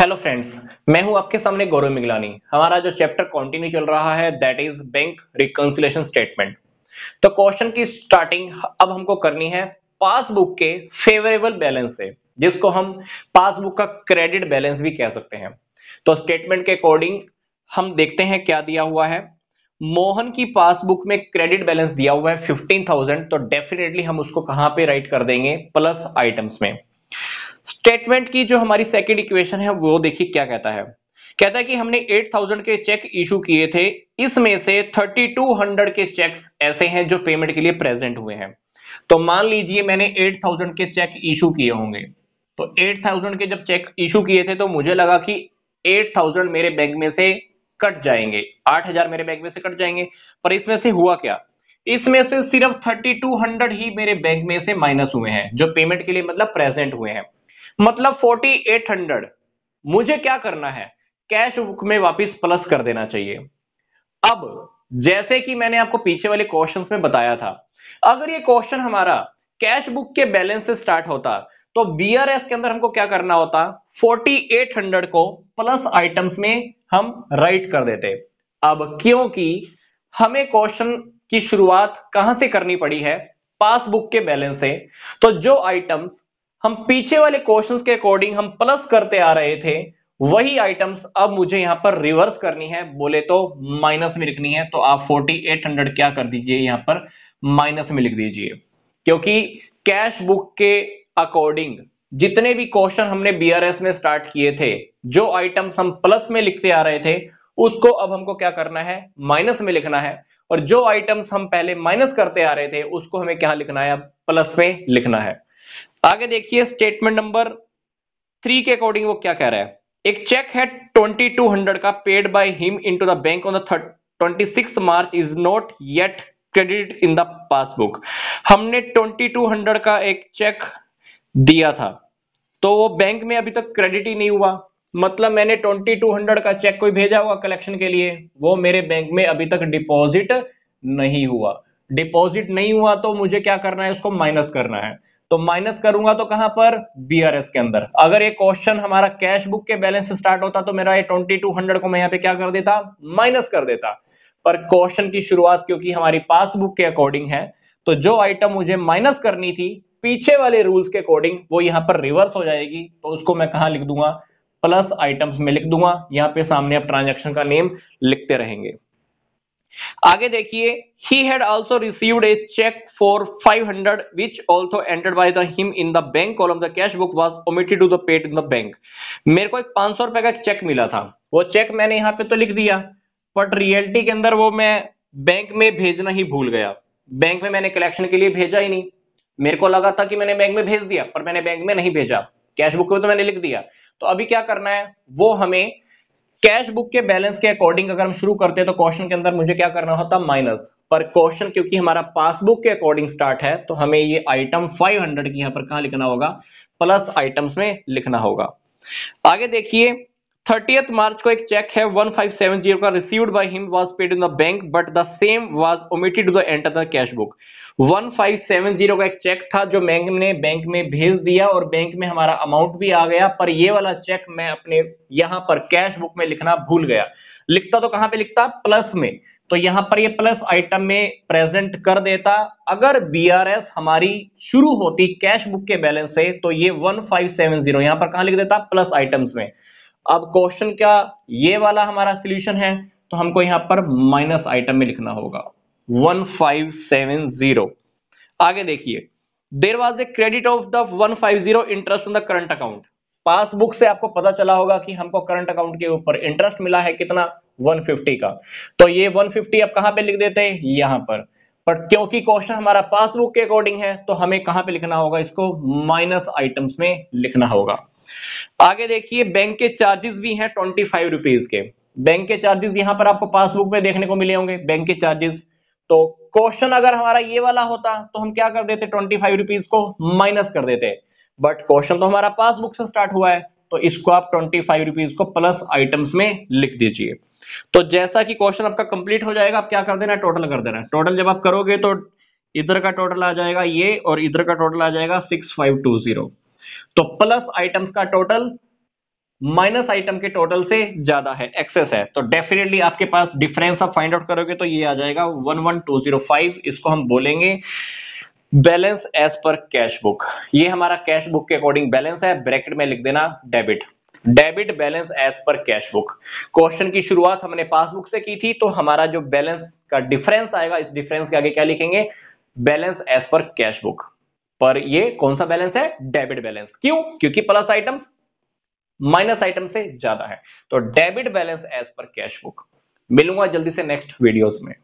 Hello friends, मैं हूं आपके सामने गौरव मिगलानी। हमारा जो चैप्टर कंटिन्यू चल रहा है that is bank reconciliation statement. तो क्वेश्चन की स्टार्टिंग अब हमको करनी है पासबुक के फेवरेबल बैलेंस से, जिसको हम पासबुक का क्रेडिट बैलेंस भी कह सकते हैं। तो स्टेटमेंट के अकॉर्डिंग हम देखते हैं क्या दिया हुआ है। मोहन की पासबुक में क्रेडिट बैलेंस दिया हुआ है 15,000। तो डेफिनेटली हम उसको कहां पे राइट कर देंगे? प्लस आइटम्स में। स्टेटमेंट की जो हमारी सेकंड इक्वेशन है वो देखिए क्या कहता है। कहता है कि हमने 8,000 के चेक इशू किए थे, इसमें से 3,200 के चेक्स ऐसे हैं जो पेमेंट के लिए प्रेजेंट हुए हैं। तो मान लीजिए मैंने 8,000 के चेक इशू किए होंगे। तो 8,000 के जब चेक इशू किए थे तो मुझे लगा कि 8,000 मेरे बैंक में से कट जाएंगे, 8,000 मेरे बैंक में से कट जाएंगे। पर इसमें से हुआ क्या? इसमें से सिर्फ 3,200 ही मेरे बैंक में से माइनस हुए हैं, जो पेमेंट के लिए मतलब प्रेजेंट हुए हैं। मतलब 4,800 मुझे क्या करना है? कैश बुक में वापस प्लस कर देना चाहिए। अब जैसे कि मैंने आपको पीछे वाले क्वेश्चंस में बताया था, अगर ये क्वेश्चन हमारा कैश बुक के बैलेंस से स्टार्ट होता तो बीआरएस के अंदर हमको क्या करना होता? 4,800 को प्लस आइटम्स में हम राइट कर देते। अब क्योंकि हमें क्वेश्चन की शुरुआत कहां से करनी पड़ी है? पासबुक के बैलेंस से। तो जो आइटम्स हम पीछे वाले क्वेश्चंस के अकॉर्डिंग हम प्लस करते आ रहे थे, वही आइटम्स अब मुझे यहां पर रिवर्स करनी है, बोले तो माइनस में लिखनी है। तो आप 4,800 क्या कर दीजिए, यहां पर माइनस में लिख दीजिए। क्योंकि कैश बुक के अकॉर्डिंग जितने भी क्वेश्चन हमने बीआरएस में स्टार्ट किए थे, जो आइटम्स हम प्लस में लिखते आ रहे थे, उसको अब हमको क्या करना है? माइनस में लिखना है। और जो आइटम्स हम पहले माइनस करते आ रहे थे, उसको हमें क्या लिखना है? अब प्लस में लिखना है। आगे देखिए स्टेटमेंट नंबर 3 के अकॉर्डिंग वो क्या कह रहा है। एक चेक है 2,200 का, paid by him into the bank on the 26 March is not yet credit in the passbook. हमने 2,200 का एक चेक दिया था, तो वो बैंक में अभी तक क्रेडिट ही नहीं हुआ। मतलब मैंने 2,200 का चेक कोई भेजा हुआ कलेक्शन के लिए, वो मेरे बैंक में अभी तक डिपॉजिट नहीं हुआ। डिपॉजिट नहीं हुआ तो मुझे क्या करना है? उसको माइनस करना है। तो माइनस करूंगा तो कहां पर? बीआरएस के अंदर। अगर ये क्वेश्चन हमारा कैश बुक के बैलेंस से स्टार्ट होता तो मेरा ये 2,200 को मैं यहां पे क्या कर देता? माइनस कर देता। पर क्वेश्चन की शुरुआत क्योंकि हमारी पासबुक के अकॉर्डिंग है, तो जो आइटम मुझे माइनस करनी थी पीछे वाले रूल्स के अकॉर्डिंग, वो यहां पर रिवर्स हो जाएगी। तो उसको मैं कहां लिख दूंगा? प्लस आइटम्स में लिख दूंगा। यहां पे सामने आप ट्रांजैक्शन का नेम लिखते रहेंगे। आगे देखिए, he had also received a check for 500 which also entered by the him in the bank column. The cash book was omitted to the paid in the bank. मेरे को एक 500 रुपए का चेक मिला था, वो चेक मैंने यहाँ पे तो लिख दिया, बट रियलिटी के अंदर वो मैं बैंक में भेजना ही भूल गया। बैंक में मैंने कलेक्शन के लिए भेजा ही नहीं। मेरे को लगा था कि मैंने बैंक में भेज दिया, पर मैंने बैंक में नहीं भेजा। कैश बुक में तो मैंने लिख दिया। तो अभी क्या करना है? वो हमें कैश बुक के बैलेंस के अकॉर्डिंग अगर हम शुरू करते हैं तो क्वेश्चन के अंदर मुझे क्या करना होता? माइनस। पर क्वेश्चन क्योंकि हमारा पासबुक के अकॉर्डिंग स्टार्ट है, तो हमें ये आइटम 500 की यहां पर कहां लिखना होगा? प्लस आइटम्स में लिखना होगा। आगे देखिए, 30th मार्च को एक चेक है 1570 का, received by him was paid in the bank but the same was omitted to the enter the cash book. 1570 का एक चेक था जो बैंक ने बैंक में भेज दिया और बैंक में हमारा अमाउंट भी आ गया, पर ये वाला चेक मैं अपने यहां पर कैश बुक में लिखना भूल गया। लिखता तो कहां पे लिखता? प्लस में। तो यहां पर ये प्लस आइटम में प्रेजेंट कर देता। अगर बीआरएस हमारी शुरू होती कैश बुक के बैलेंस से, तो ये 1570 यहां पर कहां लिख देता? प्लस आइटम्स में। अब क्वेश्चन क्या ये वाला हमारा सॉल्यूशन है, तो हमको यहां पर माइनस आइटम में लिखना होगा 1570। आगे देखिए, there was a credit of the 150 interest on the current account. Passbook से आपको पता चला होगा कि हमको करंट अकाउंट के ऊपर इंटरेस्ट मिला है कितना? 150 का। तो ये 150 अब कहां पे लिख देते हैं? यहां पर क्योंकि क्वेश्चन हमारा पासबुक के अकॉर्डिंग है, तो हमें कहां पे लिखना होगा? इसको माइनस आइटम्स में लिखना होगा। आगे देखिए, बैंक के चार्जेस भी हैं 25 रुपीज के। बैंक के चार्जेस यहां पर आपको पासबुक में देखने को मिले होंगे, बैंक के चार्जेस। तो क्वेश्चन अगर हमारा ये वाला होता तो हम क्या कर देते? 25 रुपीज को माइनस कर देते। बट क्वेश्चन तो हमारा पासबुक से स्टार्ट हुआ है, तो इसको आप 25 रुपीज को प्लस आइटम्स में लिख दीजिए। तो जैसा कि क्वेश्चन आपका कंप्लीट हो जाएगा, आप क्या कर देना? टोटल कर देना। टोटल जब आप करोगे तो इधर का टोटल आ जाएगा ये, और इधर का टोटल आ जाएगा 6520। तो प्लस आइटम्स का टोटल माइनस आइटम के टोटल से ज्यादा है, एक्सेस है, तो डेफिनेटली आपके पास डिफरेंस आप फाइंड आउट करोगे तो ये आ जाएगा 11205। इसको हम बोलेंगे balance as per cash book. ये हमारा कैश बुक के अकॉर्डिंग बैलेंस है, ब्रैकेट में लिख देना debit. Debit balance as per cash book. Question की शुरुआत हमने पासबुक से की थी, तो हमारा जो बैलेंस का डिफरेंस आएगा, इस डिफरेंस के आगे क्या लिखेंगे, balance as per cash book. पर ये कौन सा बैलेंस है, डेबिट बैलेंस। क्यों, क्योंकि प्लस आइटम्स माइनस आइटम से ज्यादा है, तो debit balance as per cash book. मिलूंगा जल्दी से नेक्स्ट वीडियोस में।